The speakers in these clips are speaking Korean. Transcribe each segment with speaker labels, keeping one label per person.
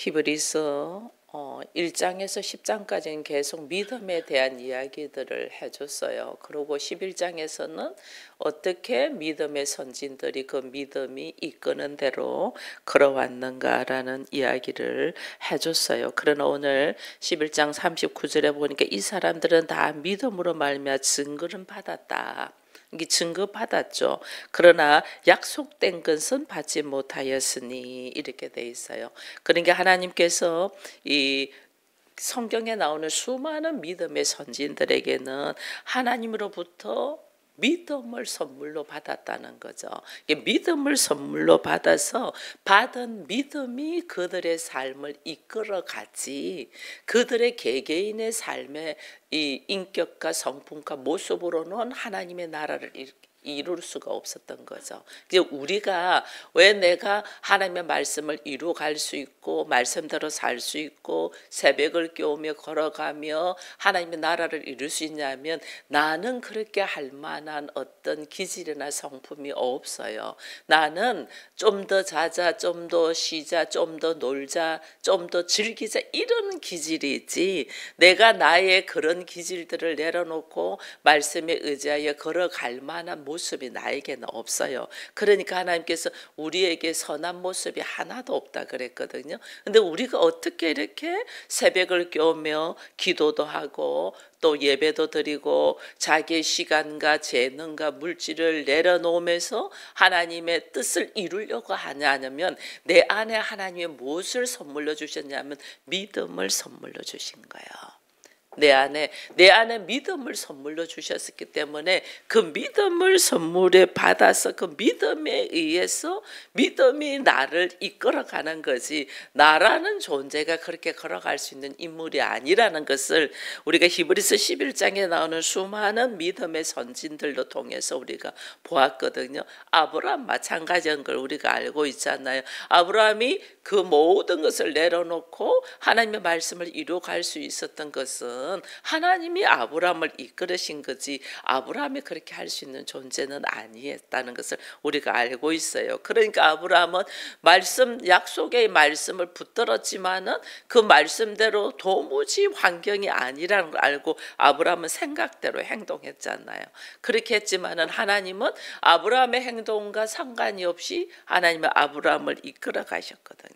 Speaker 1: 히브리서 1장에서 10장까지는 계속 믿음에 대한 이야기들을 해줬어요. 그리고 11장에서는 어떻게 믿음의 선진들이 그 믿음이 이끄는 대로 걸어왔는가라는 이야기를 해줬어요. 그러나 오늘 11장 39절에 보니까 이 사람들은 다 믿음으로 말미암아 증거를 받았다. 이게 증거받았죠. 그러나 약속된 것은 받지 못하였으니 이렇게 돼 있어요. 그러니까 하나님께서 이 성경에 나오는 수많은 믿음의 선진들에게는 하나님으로부터 믿음을 선물로 받았다는 거죠. 믿음을 선물로 받아서 받은 믿음이 그들의 삶을 이끌어갔지 그들의 개개인의 삶의 이 인격과 성품과 모습으로는 하나님의 나라를 이룰 수가 없었던 거죠. 이제 우리가 왜 내가 하나님의 말씀을 이루어갈 수 있고 말씀대로 살 수 있고 새벽을 깨우며 걸어가며 하나님의 나라를 이룰 수 있냐면 나는 그렇게 할 만한 어떤 기질이나 성품이 없어요. 나는 좀 더 자자, 좀 더 쉬자, 좀 더 놀자, 좀 더 즐기자 이런 기질이 있지 내가 나의 그런 기질들을 내려놓고 말씀에 의지하여 걸어갈 만한 모습이 나에게는 없어요. 그러니까 하나님께서 우리에게 선한 모습이 하나도 없다 그랬거든요. 근데 우리가 어떻게 이렇게 새벽을 깨우며 기도도 하고 또 예배도 드리고 자기의 시간과 재능과 물질을 내려놓으면서 하나님의 뜻을 이루려고 하냐면 내 안에 하나님의 무엇을 선물로 주셨냐면 믿음을 선물로 주신 거예요. 내 안에 믿음을 선물로 주셨기 때문에 그 믿음을 선물에 받아서 그 믿음에 의해서 믿음이 나를 이끌어가는 거지 나라는 존재가 그렇게 걸어갈 수 있는 인물이 아니라는 것을 우리가 히브리서 11장에 나오는 수많은 믿음의 선진들로 통해서 우리가 보았거든요. 아브라함 마찬가지인 걸 우리가 알고 있잖아요. 아브라함이 그 모든 것을 내려놓고 하나님의 말씀을 이루어갈 수 있었던 것은 하나님이 아브라함을 이끌으신 거지 아브라함이 그렇게 할 수 있는 존재는 아니었다는 것을 우리가 알고 있어요. 그러니까 아브라함은 약속의 말씀을 붙들었지만은 그 말씀대로 도무지 환경이 아니라는 걸 알고 아브라함은 생각대로 행동했잖아요. 그렇게 했지만은 하나님은 아브라함의 행동과 상관이 없이 하나님은 아브라함을 이끌어 가셨거든요.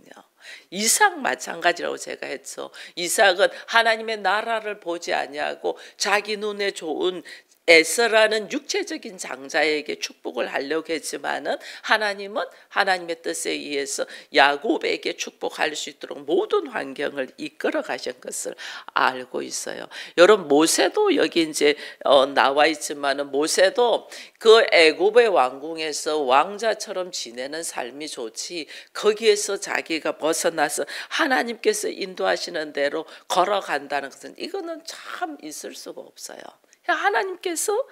Speaker 1: 이삭 마찬가지라고 제가 했죠. 이삭은 하나님의 나라를 보지 아니하고 자기 눈에 좋은 에서라는 육체적인 장자에게 축복을 하려고 했지만은 하나님은 하나님의 뜻에 의해서 야곱에게 축복할 수 있도록 모든 환경을 이끌어 가신 것을 알고 있어요. 여러분 모세도 여기 이제 나와 있지만은 모세도 그 애굽의 왕궁에서 왕자처럼 지내는 삶이 좋지 거기에서 자기가 벗어나서 하나님께서 인도하시는 대로 걸어간다는 것은 이거는 참 있을 수가 없어요. 하나님께서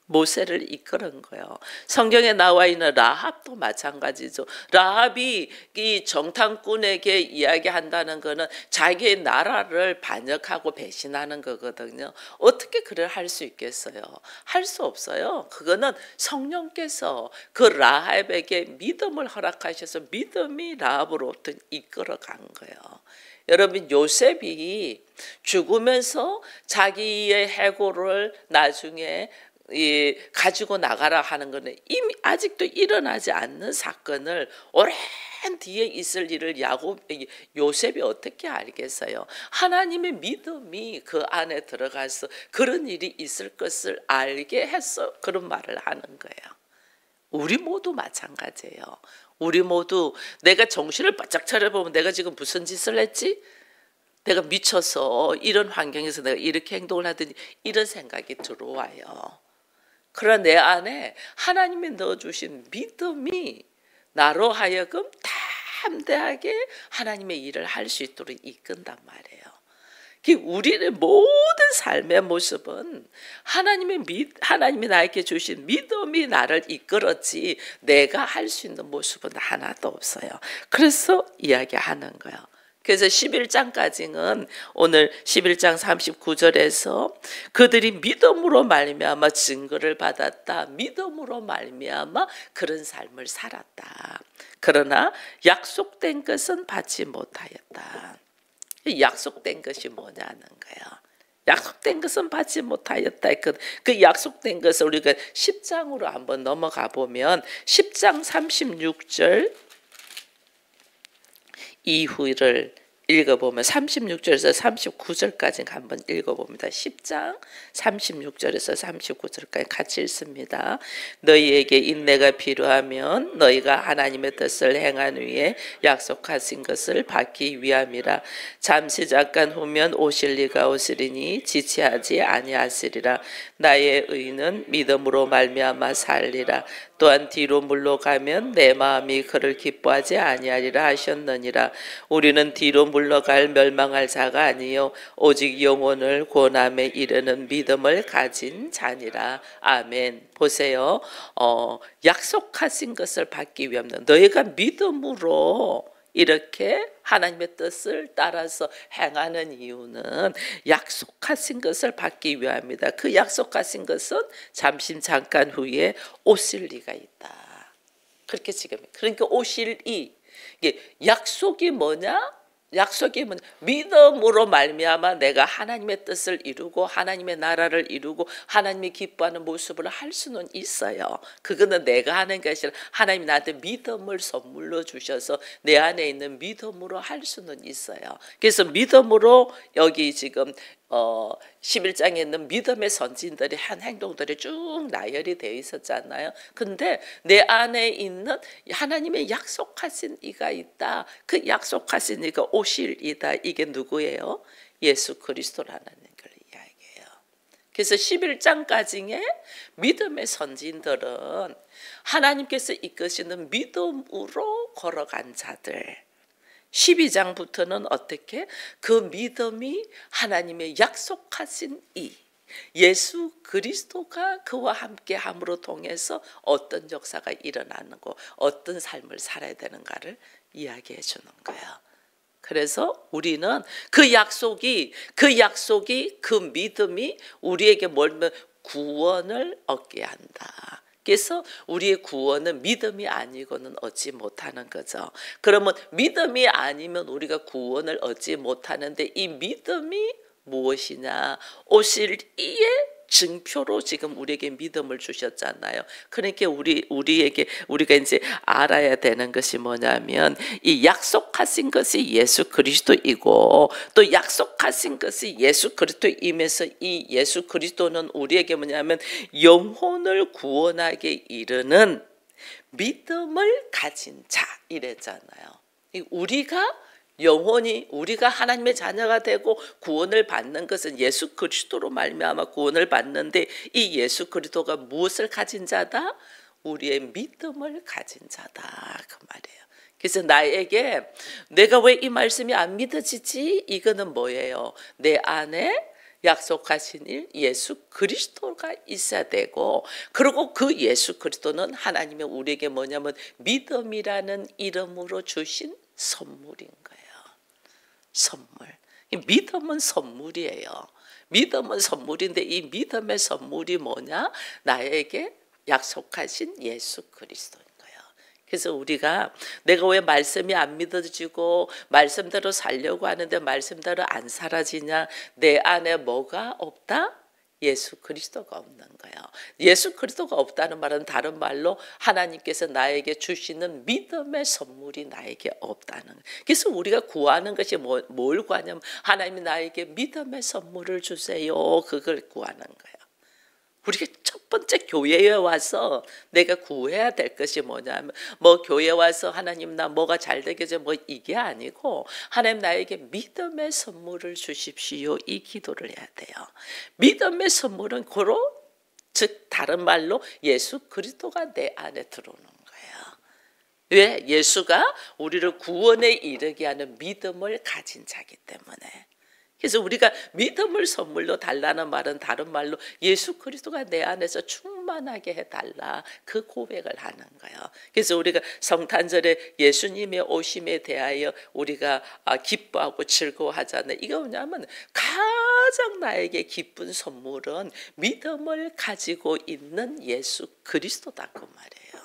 Speaker 1: 모세를 이끄는 거예요. 성경에 나와 있는 라합도 마찬가지죠. 라합이 이 정탐꾼에게 이야기한다는 것은 자기의 나라를 반역하고 배신하는 거거든요. 어떻게 그를 할 수 있겠어요? 할 수 없어요. 그거는 성령께서 그 라합에게 믿음을 허락하셔서 믿음이 라합으로부터 이끌어간 거예요. 여러분 요셉이 죽으면서 자기의 해골을 나중에 가지고 나가라 하는 것은 이미 아직도 일어나지 않는 사건을 오랜 뒤에 있을 일을 요셉이 어떻게 알겠어요? 하나님의 믿음이 그 안에 들어가서 그런 일이 있을 것을 알게 해서 그런 말을 하는 거예요. 우리 모두 마찬가지예요. 우리 모두 내가 정신을 바짝 차려보면 내가 지금 무슨 짓을 했지? 내가 미쳐서 이런 환경에서 내가 이렇게 행동을 하더니 이런 생각이 들어와요. 그러나 내 안에 하나님이 넣어주신 믿음이 나로 하여금 담대하게 하나님의 일을 할 수 있도록 이끈단 말이에요. 우리의 모든 삶의 모습은 하나님이 나에게 주신 믿음이 나를 이끌었지 내가 할 수 있는 모습은 하나도 없어요. 그래서 이야기하는 거예요. 그래서 11장까지는 오늘 11장 39절에서 그들이 믿음으로 말미암아 증거를 받았다. 믿음으로 말미암아 그런 삶을 살았다. 그러나 약속된 것은 받지 못하였다. 약속된 것이 뭐냐는 거예요. 약속된 것은 받지 못하였다. 그 약속된 것을 우리가 10장으로 한번 넘어가 보면 10장 36절 이후를 읽어보면 36절에서 39절까지 한번 읽어봅니다. 10장 36절에서 39절까지 같이 읽습니다. 너희에게 인내가 필요하면 너희가 하나님의 뜻을 행한 후에 약속하신 것을 받기 위함이라. 잠시 잠깐 후면 오실 리가 오시리니 지체하지 아니하시리라. 나의 의는 믿음으로 말미암아 살리라. 또한 뒤로 물러가면 내 마음이 그를 기뻐하지 아니하리라 하셨느니라. 우리는 뒤로 물러갈 멸망할 자가 아니요 오직 영혼을 구원함에 이르는 믿음을 가진 자니라. 아멘. 보세요. 약속하신 것을 받기 위함 너희가 믿음으로 이렇게 하나님의 뜻을 따라서 행하는 이유는 약속하신 것을 받기 위함이다. 그 약속하신 것은 잠시 잠깐 후에 오실 리가 있다. 그렇게 지금 그러니까 오실 이 이게 약속이 뭐냐? 약속이 믿음으로 말미암아 내가 하나님의 뜻을 이루고 하나님의 나라를 이루고 하나님이 기뻐하는 모습을 할 수는 있어요. 그거는 내가 하는 것이 아니라 하나님이 나한테 믿음을 선물로 주셔서 내 안에 있는 믿음으로 할 수는 있어요. 그래서 믿음으로 여기 지금 11장에 있는 믿음의 선진들이 한 행동들이 쭉 나열이 되어 있었잖아요. 근데 내 안에 있는 하나님의 약속하신 이가 있다. 그 약속하신 이가 오실 이다. 이게 누구예요? 예수 그리스도라는 걸 이야기해요. 그래서 11장까지의 믿음의 선진들은 하나님께서 이끄시는 믿음으로 걸어간 자들. 12장부터는 어떻게 그 믿음이 하나님의 약속하신 이 예수 그리스도가 그와 함께 함으로 통해서 어떤 역사가 일어나는 거 어떤 삶을 살아야 되는가를 이야기해 주는 거예요. 그래서 우리는 그 약속이 그 믿음이 우리에게 뭘면 구원을 얻게 한다. 그래서 우리의 구원은 믿음이 아니고는 얻지 못하는 거죠. 그러면 믿음이 아니면 우리가 구원을 얻지 못하는데 이 믿음이 무엇이냐? 오실 이의 증표로 지금 우리에게 믿음을 주셨잖아요. 그러니까 우리가 이제 알아야 되는 것이 뭐냐면 이 약속하신 것이 예수 그리스도이고 또 약속하신 것이 예수 그리스도이면서 이 예수 그리스도는 우리에게 뭐냐면 영혼을 구원하게 이르는 믿음을 가진 자 이랬잖아요. 우리가 하나님의 자녀가 되고 구원을 받는 것은 예수 그리스도로 말미암아 구원을 받는데 이 예수 그리스도가 무엇을 가진 자다? 우리의 믿음을 가진 자다 그 말이에요. 그래서 나에게 내가 왜 이 말씀이 안 믿어지지? 이거는 뭐예요? 내 안에 약속하신 일 예수 그리스도가 있어야 되고 그리고 그 예수 그리스도는 하나님의 우리에게 뭐냐면 믿음이라는 이름으로 주신 선물인 거예요. 선물. 믿음은 선물이에요. 믿음은 선물인데 이 믿음의 선물이 뭐냐? 나에게 약속하신 예수 그리스도인 거예요. 그래서 내가 왜 말씀이 안 믿어지고 말씀대로 살려고 하는데 말씀대로 안 사라지냐? 내 안에 뭐가 없다? 예수 그리스도가 없는 거예요. 예수 그리스도가 없다는 말은 다른 말로 하나님께서 나에게 주시는 믿음의 선물이 나에게 없다는 거예요. 그래서 우리가 구하는 것이 뭘 구하냐면 하나님이 나에게 믿음의 선물을 주세요. 그걸 구하는 거예요. 우리가 첫 번째 교회에 와서 내가 구해야 될 것이 뭐냐면 교회 와서 하나님 나 뭐가 잘 되게 해줘 이게 아니고 하나님 나에게 믿음의 선물을 주십시오. 이 기도를 해야 돼요. 믿음의 선물은 즉 다른 말로 예수 그리스도가 내 안에 들어오는 거예요. 왜? 예수가 우리를 구원에 이르게 하는 믿음을 가진 자기 때문에. 그래서 우리가 믿음을 선물로 달라는 말은 다른 말로 예수 그리스도가 내 안에서 충만하게 해달라 그 고백을 하는 거예요. 그래서 우리가 성탄절에 예수님의 오심에 대하여 우리가 기뻐하고 즐거워하잖아요. 이거 뭐냐면 가장 나에게 기쁜 선물은 믿음을 가지고 있는 예수 그리스도다 그 말이에요.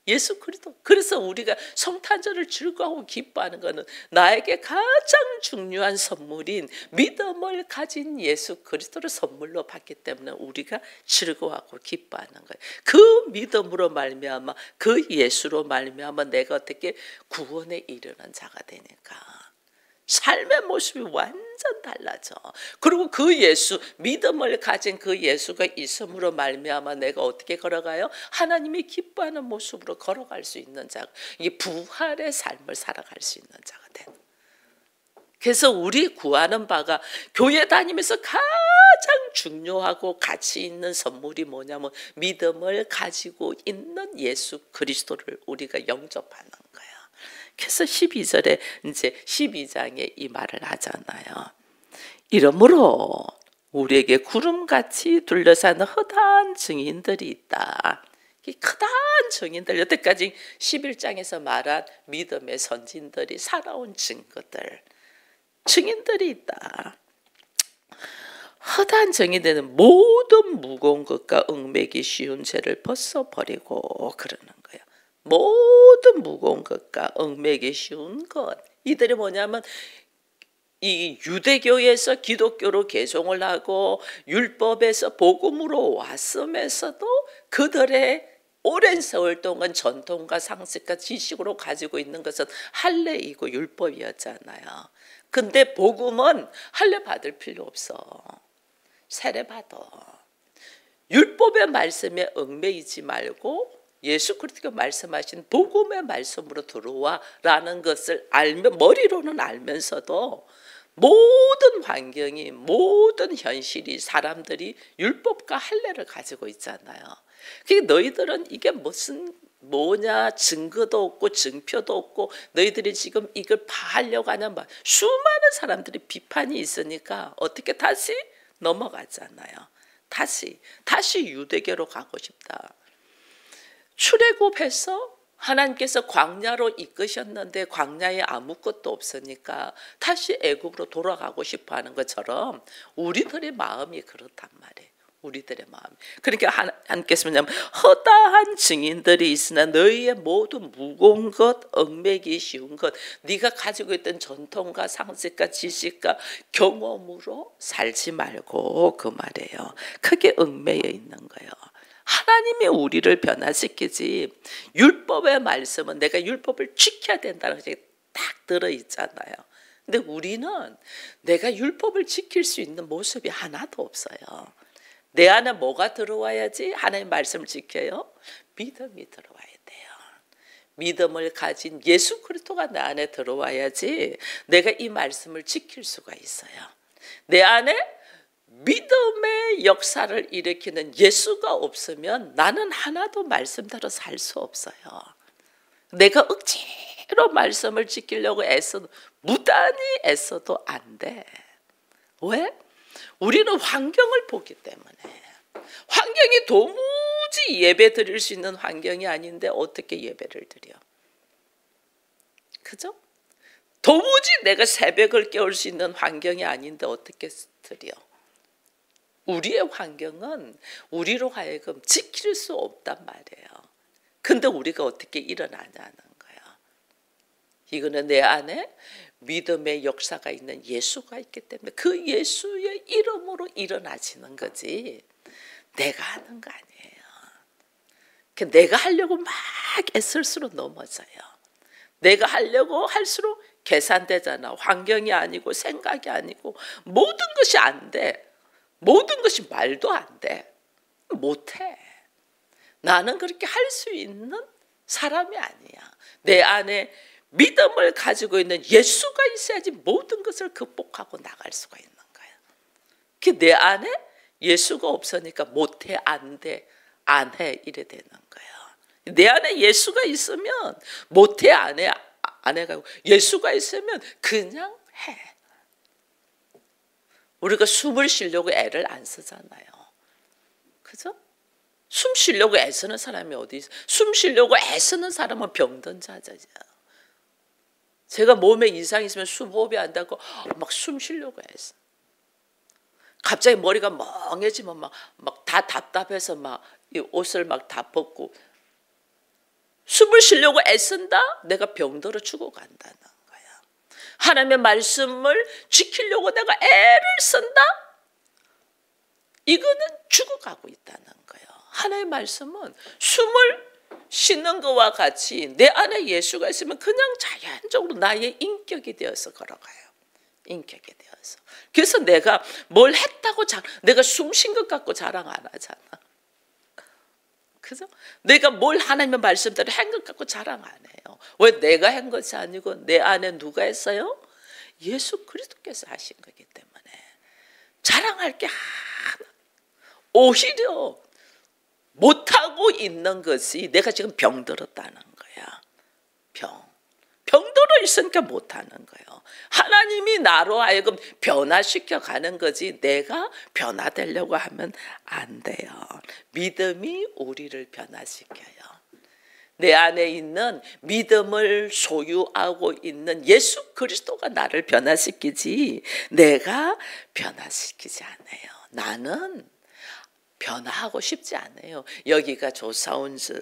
Speaker 1: 예수 그리스도. 그래서 우리가 성탄절을 즐거워하고 기뻐하는 것은 나에게 가장 중요한 선물인 믿음을 가진 예수 그리스도를 선물로 받기 때문에 우리가 즐거워하고 기뻐하는 거예요. 그 믿음으로 말미암아, 그 예수로 말미암아 내가 어떻게 구원에 이르는 자가 되니까 삶의 모습이 완전 달라져. 그리고 그 예수, 믿음을 가진 그 예수가 있음으로 말미암아 내가 어떻게 걸어가요? 하나님이 기뻐하는 모습으로 걸어갈 수 있는 자가, 이게 부활의 삶을 살아갈 수 있는 자가 되는. 그래서 우리 구하는 바가 교회 다니면서 가장 중요하고 가치 있는 선물이 뭐냐면 믿음을 가지고 있는 예수 그리스도를 우리가 영접하는 거야. 그래서 12절에 이제 12장에 이 말을 하잖아요. 이러므로 우리에게 구름같이 둘러싸는 허다한 증인들이 있다. 이 크다한 증인들, 여태까지 11장에서 말한 믿음의 선진들이 살아온 증인들이 있다. 허다한 증인들은 모든 무거운 것과 얽매기 쉬운 죄를 벗어버리고 그러는 거예요. 모든 무거운 것과 얽매기 쉬운 것. 이들이 뭐냐면 이 유대교에서 기독교로 개종을 하고 율법에서 복음으로 왔음에서도 그들의 오랜 세월 동안 전통과 상식과 지식으로 가지고 있는 것은 할례이고 율법이었잖아요. 근데 복음은 할례 받을 필요 없어. 세례 받아. 율법의 말씀에 얽매이지 말고 예수 그리스도가 말씀하신 복음의 말씀으로 들어와라는 것을 알면, 머리로는 알면서도 모든 환경이, 모든 현실이, 사람들이 율법과 할례를 가지고 있잖아요. 그러니까 너희들은 이게 뭐냐, 증거도 없고 증표도 없고 너희들이 지금 이걸 파하려고 하는 말, 수많은 사람들이 비판이 있으니까 어떻게 다시 넘어가잖아요. 다시 유대교로 가고 싶다. 출애굽해서 하나님께서 광야로 이끄셨는데 광야에 아무것도 없으니까 다시 애굽으로 돌아가고 싶어하는 것처럼 우리들의 마음이 그렇단 말이에요. 우리들의 마음. 그러니까 하나님께서 뭐냐면 허다한 증인들이 있으나 너희의 모든 무거운 것, 얽매기 쉬운 것, 네가 가지고 있던 전통과 상식과 지식과 경험으로 살지 말고, 그 말이에요. 크게 얽매여 있는 거예요. 하나님이 우리를 변화시키지, 율법의 말씀은 내가 율법을 지켜야 된다는 것이 딱 들어있잖아요. 근데 우리는 내가 율법을 지킬 수 있는 모습이 하나도 없어요. 내 안에 뭐가 들어와야지 하나님의 말씀을 지켜요? 믿음이 들어와야 돼요. 믿음을 가진 예수 그리스도가 내 안에 들어와야지 내가 이 말씀을 지킬 수가 있어요. 내 안에 믿음의 역사를 일으키는 예수가 없으면 나는 하나도 말씀대로 살 수 없어요. 내가 억지로 말씀을 지키려고 애써도, 무단히 애써도 안 돼. 왜? 우리는 환경을 보기 때문에. 환경이 도무지 예배 드릴 수 있는 환경이 아닌데 어떻게 예배를 드려? 그죠? 도무지 내가 새벽을 깨울 수 있는 환경이 아닌데 어떻게 드려? 우리의 환경은 우리로 하여금 지킬 수 없단 말이에요. 근데 우리가 어떻게 일어나냐는 거예요. 이거는 내 안에 믿음의 역사가 있는 예수가 있기 때문에 그 예수의 이름으로 일어나지는 거지 내가 하는 거 아니에요. 내가 하려고 막 애쓸수록 넘어져요. 내가 하려고 할수록 계산되잖아. 환경이 아니고 생각이 아니고 모든 것이 안 돼. 모든 것이 말도 안 돼. 못해. 나는 그렇게 할 수 있는 사람이 아니야. 내 안에 믿음을 가지고 있는 예수가 있어야지 모든 것을 극복하고 나갈 수가 있는 거야. 내 안에 예수가 없으니까 못해, 안 돼, 안 해 이래 되는 거야. 내 안에 예수가 있으면 못해, 안 해, 안 해가고 예수가 있으면 그냥 해. 우리가 숨을 쉬려고 애를 안 쓰잖아요. 그죠? 숨 쉬려고 애쓰는 사람이 어디 있어? 숨 쉬려고 애쓰는 사람은 병든 자잖아요. 제가 몸에 이상이 있으면 숨호흡이 안 닿고 막 숨 쉬려고 애써. 갑자기 머리가 멍해지면 막 다 답답해서 막 이 옷을 막 다 벗고 숨을 쉬려고 애쓴다? 내가 병들어 죽어간다는 거야. 하나님의 말씀을 지키려고 내가 애를 쓴다? 이거는 죽어가고 있다는 거예요. 하나님의 말씀은 숨을 쉬는 것과 같이 내 안에 예수가 있으면 그냥 자연적으로 나의 인격이 되어서 걸어가요. 인격이 되어서. 그래서 내가 뭘 했다고 내가 숨 쉰 것 같고 자랑 안 하잖아. 그죠? 내가 뭘 하나님의 말씀대로 한 것 같고 자랑 안 해요. 왜? 내가 한 것이 아니고 내 안에 누가 했어요? 예수 그리스도께서 하신 거기 때문에 자랑할 게 하나. 오히려 못하고 있는 것이 내가 지금 병들었다는 거야. 병들어 있으니까 못하는 거예요. 하나님이 나로 하여금 변화시켜 가는 거지 내가 변화되려고 하면 안 돼요. 믿음이 우리를 변화시켜요. 내 안에 있는 믿음을 소유하고 있는 예수 그리스도가 나를 변화시키지 내가 변화시키지 않아요. 나는 변화하고 싶지 않아요. 여기가 조사온즈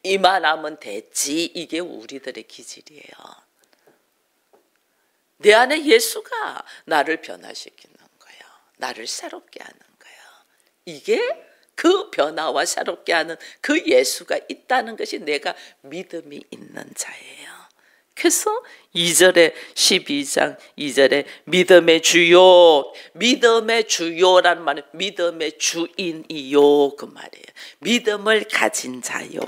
Speaker 1: 이만하면 됐지. 이게 우리들의 기질이에요. 내 안에 예수가 나를 변화시키는 거예요. 나를 새롭게 하는 거예요. 이게 그 변화와 새롭게 하는 그 예수가 있다는 것이 내가 믿음이 있는 자예요. 그래서 2절에 12장 2절에 믿음의 주요, 믿음의 주요라는 말은 믿음의 주인이요 그 말이에요. 믿음을 가진 자요.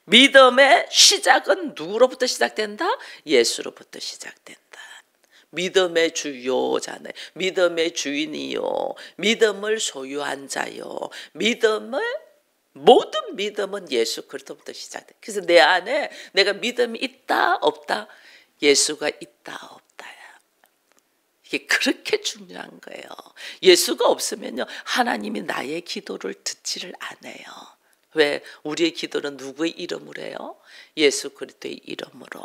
Speaker 1: 믿음의 시작은 누구로부터 시작된다? 예수로부터 시작된다. 믿음의 주요잖아요. 믿음의 주인이요. 믿음을 소유한 자요. 모든 믿음은 예수 그리스도부터 시작돼. 그래서 내 안에 내가 믿음이 있다 없다? 예수가 있다 없다야. 이게 그렇게 중요한 거예요. 예수가 없으면요 하나님이 나의 기도를 듣지를 않아요. 왜? 우리의 기도는 누구의 이름으로 해요? 예수 그리스도의 이름으로.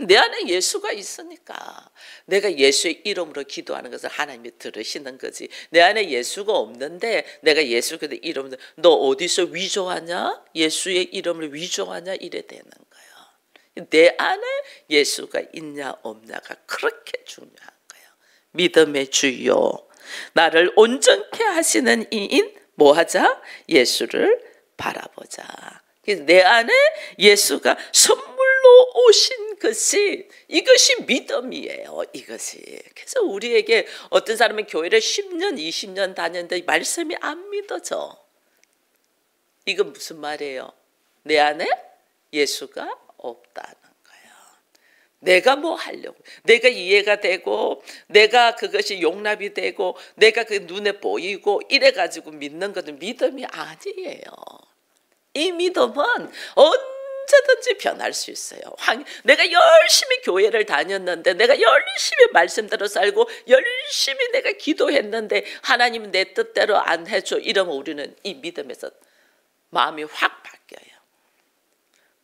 Speaker 1: 내 안에 예수가 있으니까 내가 예수의 이름으로 기도하는 것을 하나님이 들으시는 거지. 내 안에 예수가 없는데 내가 예수 그리스도의 이름으로 너 어디서 위조하냐? 예수의 이름으로 위조하냐? 이래 되는 거예요. 내 안에 예수가 있냐 없냐가 그렇게 중요한 거예요. 믿음의 주요. 나를 온전케 하시는 이인 뭐 하자? 예수를 바라보자. 내 안에 예수가 선물로 오신 이것이 믿음이에요. 이것이. 그래서 우리에게 어떤 사람은 교회를 10년, 20년 다녔는데 말씀이 안 믿어져. 이건 무슨 말이에요? 내 안에 예수가 없다는 거예요. 내가 뭐 하려고, 내가 이해가 되고, 내가 그것이 용납이 되고, 내가 그 눈에 보이고 이래가지고 믿는 것은 믿음이 아니에요. 이 믿음은 언제든지 변할 수 있어요. 내가 열심히 교회를 다녔는데 내가 열심히 말씀대로 살고 열심히 내가 기도했는데 하나님 내 뜻대로 안 해줘 이러면 우리는 이 믿음에서 마음이 확 바뀌어요.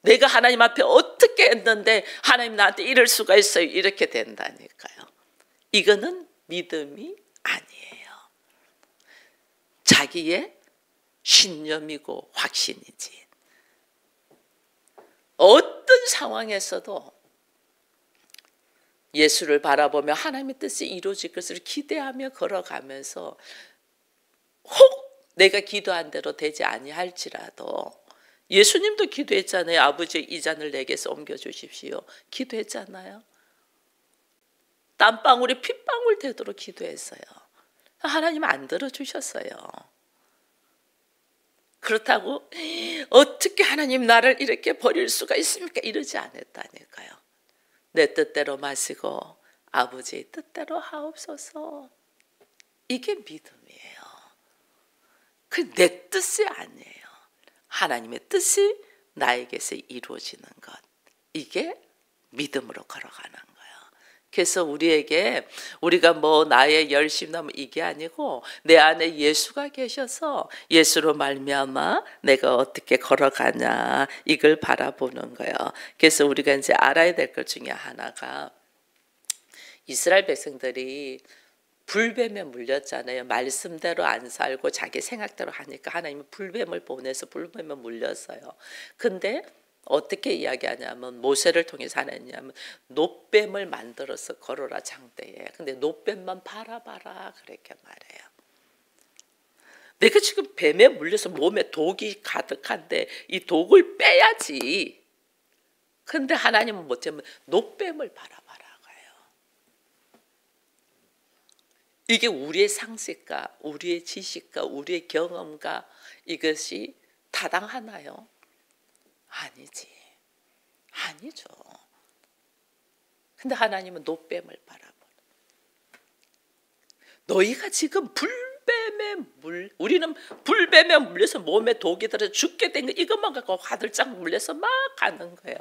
Speaker 1: 내가 하나님 앞에 어떻게 했는데 하나님 나한테 이럴 수가 있어요. 이렇게 된다니까요. 이거는 믿음이 아니에요. 자기의 신념이고 확신이지. 어떤 상황에서도 예수를 바라보며 하나님의 뜻이 이루어질 것을 기대하며 걸어가면서 혹 내가 기도한 대로 되지 아니할지라도 예수님도 기도했잖아요. 아버지 이 잔을 내게서 옮겨주십시오. 기도했잖아요. 땀방울이 핏방울 되도록 기도했어요. 하나님 안 들어주셨어요. 그렇다고 어떻게 하나님 나를 이렇게 버릴 수가 있습니까? 이러지 않았다니까요. 내 뜻대로 마시고 아버지의 뜻대로 하옵소서. 이게 믿음이에요. 그 내 뜻이 아니에요. 하나님의 뜻이 나에게서 이루어지는 것. 이게 믿음으로 걸어가는 거예요. 그래서 우리가 뭐 나의 열심남 이게 아니고 내 안에 예수가 계셔서 예수로 말미암아 내가 어떻게 걸어가냐 이걸 바라보는 거예요. 그래서 우리가 이제 알아야 될 것 중에 하나가 이스라엘 백성들이 불뱀에 물렸잖아요. 말씀대로 안 살고 자기 생각대로 하니까 하나님은 불뱀을 보내서 불뱀에 물렸어요. 근데 어떻게 이야기하냐면 모세를 통해서 하나님은 놋뱀을 만들어서 걸어라 장대에. 근데 놋뱀만 바라봐라 그렇게 말해요. 내가 지금 뱀에 물려서 몸에 독이 가득한데 이 독을 빼야지. 근데 하나님은 못하면 놋뱀을 바라봐라 거예요. 이게 우리의 상식과 우리의 지식과 우리의 경험과 이것이 타당하나요? 아니지. 아니죠. 근데 하나님은 놋뱀을 바라보라. 너희가 지금 우리는 불뱀에 물려서 몸에 독이 들어서 죽게 된 거 이것만 갖고 화들짝 물려서 막 가는 거예요.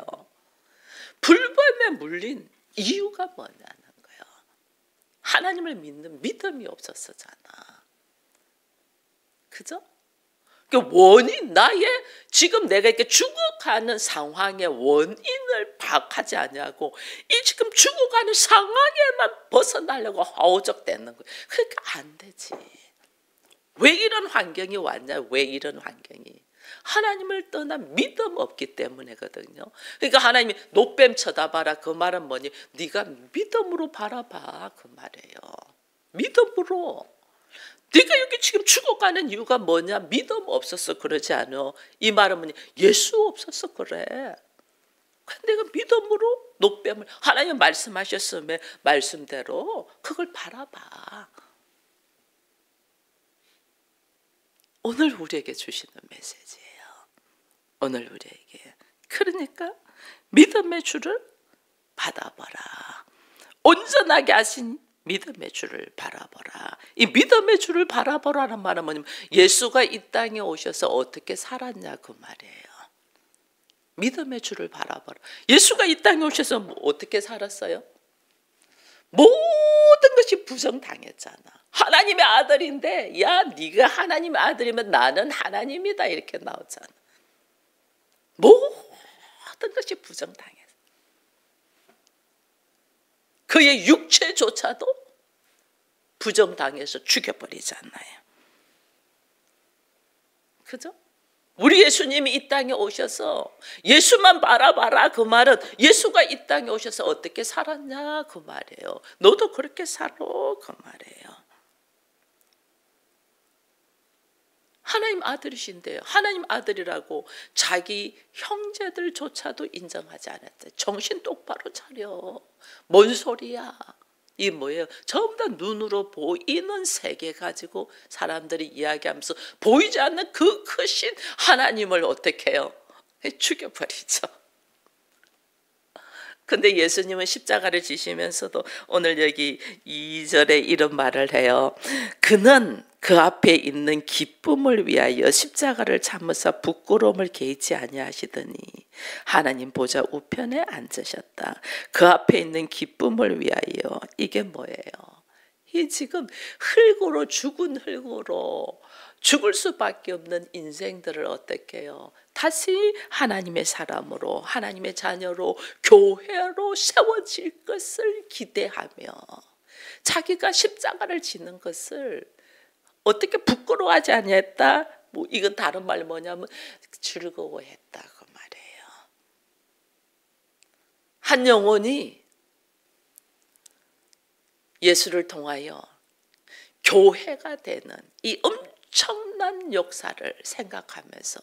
Speaker 1: 불뱀에 물린 이유가 뭐냐는 거예요. 하나님을 믿는 믿음이 없었잖아. 그죠? 그 원인, 나의 지금 내가 이렇게 죽어가는 상황의 원인을 파악하지 않냐고 이 지금 죽어가는 상황에만 벗어나려고 허우적대는 거예요. 그러니까 안 되지. 왜 이런 환경이 왔냐? 왜 이런 환경이? 하나님을 떠난 믿음 없기 때문이거든요. 그러니까 하나님이 놋뱀 쳐다봐라 그 말은 뭐니? 네가 믿음으로 바라봐 그 말이에요. 믿음으로. 네가 여기 지금 죽어가는 이유가 뭐냐? 믿음 없어서 그러지 않아. 이 말은 뭐니? 예수 없어서 그래. 근데 내가 믿음으로 놋뱀을 하나님 말씀하셨으면 말씀대로 그걸 바라봐. 오늘 우리에게 주시는 메시지예요. 오늘 우리에게. 그러니까 믿음의 주를 받아보라. 온전하게 하신 믿음의 주를 바라보라. 이 믿음의 주를 바라보라는 말은 뭐냐면 예수가 이 땅에 오셔서 어떻게 살았냐 그 말이에요. 믿음의 주를 바라보라. 예수가 이 땅에 오셔서 어떻게 살았어요? 모든 것이 부정당했잖아. 하나님의 아들인데 야 네가 하나님의 아들이면 나는 하나님이다 이렇게 나오잖아. 모든 것이 부정당했어. 그의 육체조차도 부정당해서 죽여버리잖아요. 그죠? 우리 예수님이 이 땅에 오셔서 예수만 바라봐라 그 말은 예수가 이 땅에 오셔서 어떻게 살았냐 그 말이에요. 너도 그렇게 살아 그 말이에요. 하나님 아들이신데요. 하나님 아들이라고 자기 형제들조차도 인정하지 않았대. 정신 똑바로 차려. 뭔 소리야. 이 뭐예요? 전부 다 눈으로 보이는 세계 가지고 사람들이 이야기하면서 보이지 않는 그 크신 하나님을 어떻게 해요? 죽여버리죠. 근데 예수님은 십자가를 지시면서도 오늘 여기 2절에 이런 말을 해요. 그는 그 앞에 있는 기쁨을 위하여 십자가를 참으사 부끄러움을 개의치 아니하시더니 하나님 보좌 우편에 앉으셨다. 그 앞에 있는 기쁨을 위하여. 이게 뭐예요? 이 지금 흙으로 죽은 흙으로 죽을 수밖에 없는 인생들을 어떻게 해요? 다시 하나님의 사람으로 하나님의 자녀로 교회로 세워질 것을 기대하며 자기가 십자가를 지는 것을 어떻게 부끄러워하지 않았다? 뭐 이건 다른 말 뭐냐면 즐거워했다 그 말이에요. 한 영혼이 예수를 통하여 교회가 되는 이 엄청난 역사를 생각하면서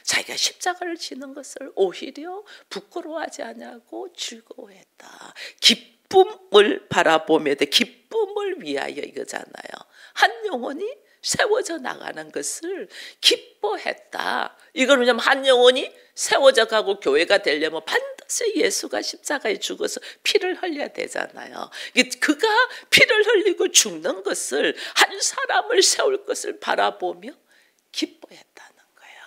Speaker 1: 자기가 십자가를 지는 것을 오히려 부끄러워하지 않냐고 즐거워했다. 기쁨을 바라보며 기쁨을 위하여 이거잖아요. 한 영혼이 세워져 나가는 것을 기뻐했다. 이건 왜냐하면 한 영혼이 세워져 가고 교회가 되려면 반드시 예수가 십자가에 죽어서 피를 흘려야 되잖아요. 그가 피를 흘리고 죽는 것을 한 사람을 세울 것을 바라보며 기뻐했다는 거예요.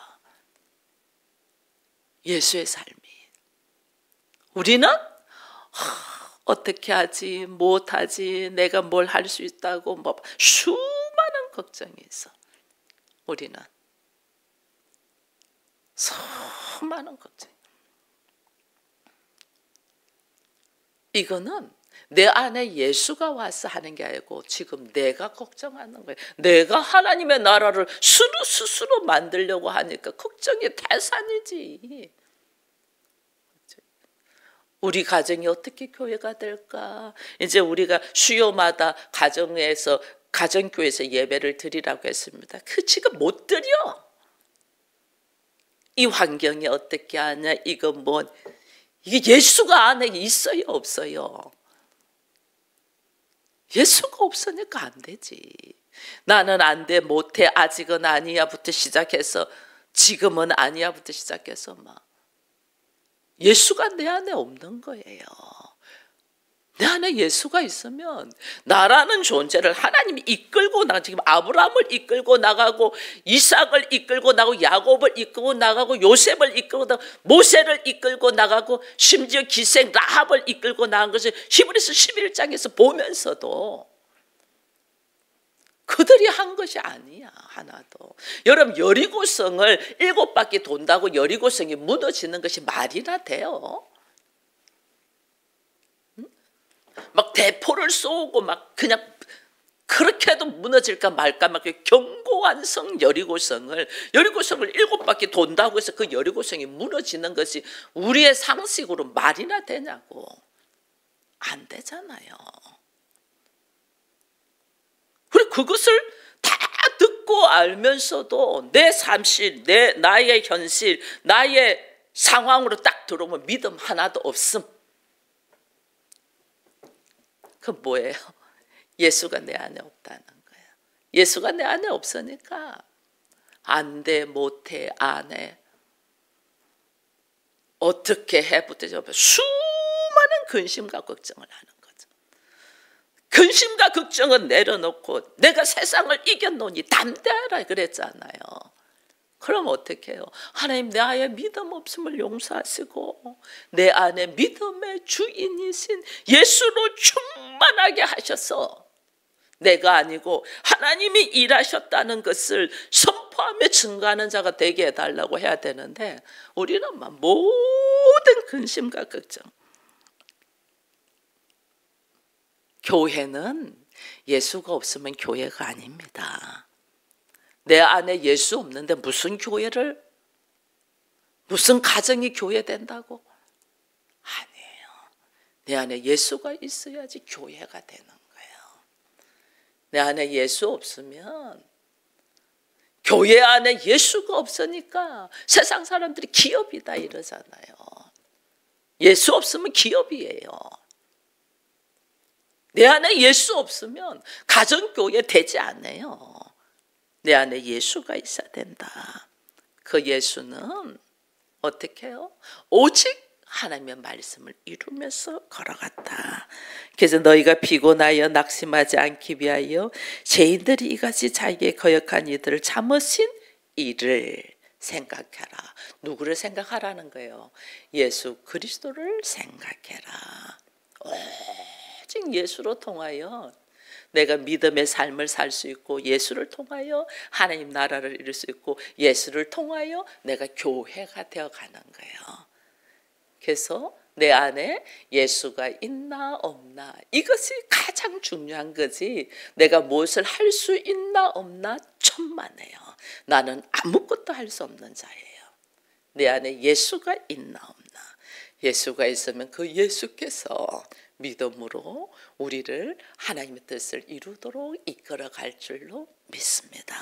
Speaker 1: 예수의 삶이. 우리는 어떻게 하지 못하지 내가 뭘 할 수 있다고 뭐 수많은 걱정이 있어. 우리는 수많은 걱정. 이거는 내 안에 예수가 와서 하는 게 아니고 지금 내가 걱정하는 거예요. 내가 하나님의 나라를 스스로 만들려고 하니까 걱정이 태산이지. 우리 가정이 어떻게 교회가 될까? 이제 우리가 수요마다 가정에서 가정교회에서 예배를 드리라고 했습니다. 그 지금 못 드려. 이 환경이 어떻게 하냐? 이거 뭐 이게 예수가 안에 있어요, 없어요? 예수가 없으니까 안 되지. 나는 안 돼, 못해, 아직은 아니야부터 시작해서 지금은 아니야부터 시작해서 막 예수가 내 안에 없는 거예요. 내 안에 예수가 있으면 나라는 존재를 하나님이 이끌고 나 지금 아브라함을 이끌고 나가고 이삭을 이끌고 나가고 야곱을 이끌고 나가고 요셉을 이끌고 나가고 모세를 이끌고 나가고 심지어 기생 라합을 이끌고 나간 것을 히브리서 11장에서 보면서도 그들이 한 것이 아니야, 하나도. 여러분, 여리고성을 7바퀴 돈다고 여리고성이 무너지는 것이 말이나 돼요? 막 대포를 쏘고 막 그냥 그렇게 해도 무너질까 말까 막 견고한 성 여리고성을 7바퀴 돈다고 해서 그 여리고성이 무너지는 것이 우리의 상식으로 말이나 되냐고. 안 되잖아요. 그리고 그것을 다 듣고 알면서도 내 삶실, 나의 현실, 나의 상황으로 딱 들어오면 믿음 하나도 없음. 그 뭐예요? 예수가 내 안에 없다는 거예요. 예수가 내 안에 없으니까 안 돼, 못해, 안 해. 어떻게 해부터 수많은 근심과 걱정을 하는 거죠. 근심과 걱정은 내려놓고 내가 세상을 이겼노니 담대하라 그랬잖아요. 그럼 어떻게 해요? 하나님, 내 안에 믿음 없음을 용서하시고 내 안에 믿음의 주인이신 예수로 충만하게 하셔서 내가 아니고 하나님이 일하셨다는 것을 선포하며 증거하는 자가 되게 해달라고 해야 되는데 우리는 막 모든 근심과 걱정. 교회는 예수가 없으면 교회가 아닙니다. 내 안에 예수 없는데 무슨 교회를, 무슨 가정이 교회 된다고? 아니에요. 내 안에 예수가 있어야지 교회가 되는 거예요. 내 안에 예수 없으면, 교회 안에 예수가 없으니까 세상 사람들이 기업이다 이러잖아요. 예수 없으면 기업이에요. 내 안에 예수 없으면 가정교회 되지 않아요. 내 안에 예수가 있어야 된다. 그 예수는 어떻게 해요? 오직 하나님의 말씀을 이루면서 걸어갔다. 그래서 너희가 피곤하여 낙심하지 않기 위하여 죄인들이 이같이 자기의 거역한 이들을 참으신 이를 생각해라. 누구를 생각하라는 거예요? 예수 그리스도를 생각해라. 오직 예수로 통하여 내가 믿음의 삶을 살 수 있고 예수를 통하여 하나님 나라를 이룰 수 있고 예수를 통하여 내가 교회가 되어가는 거예요. 그래서 내 안에 예수가 있나 없나 이것이 가장 중요한 거지 내가 무엇을 할 수 있나 없나 천만에요. 나는 아무것도 할 수 없는 자예요. 내 안에 예수가 있나 없나. 예수가 있으면 그 예수께서 믿음으로 우리를 하나님의 뜻을 이루도록 이끌어갈 줄로 믿습니다.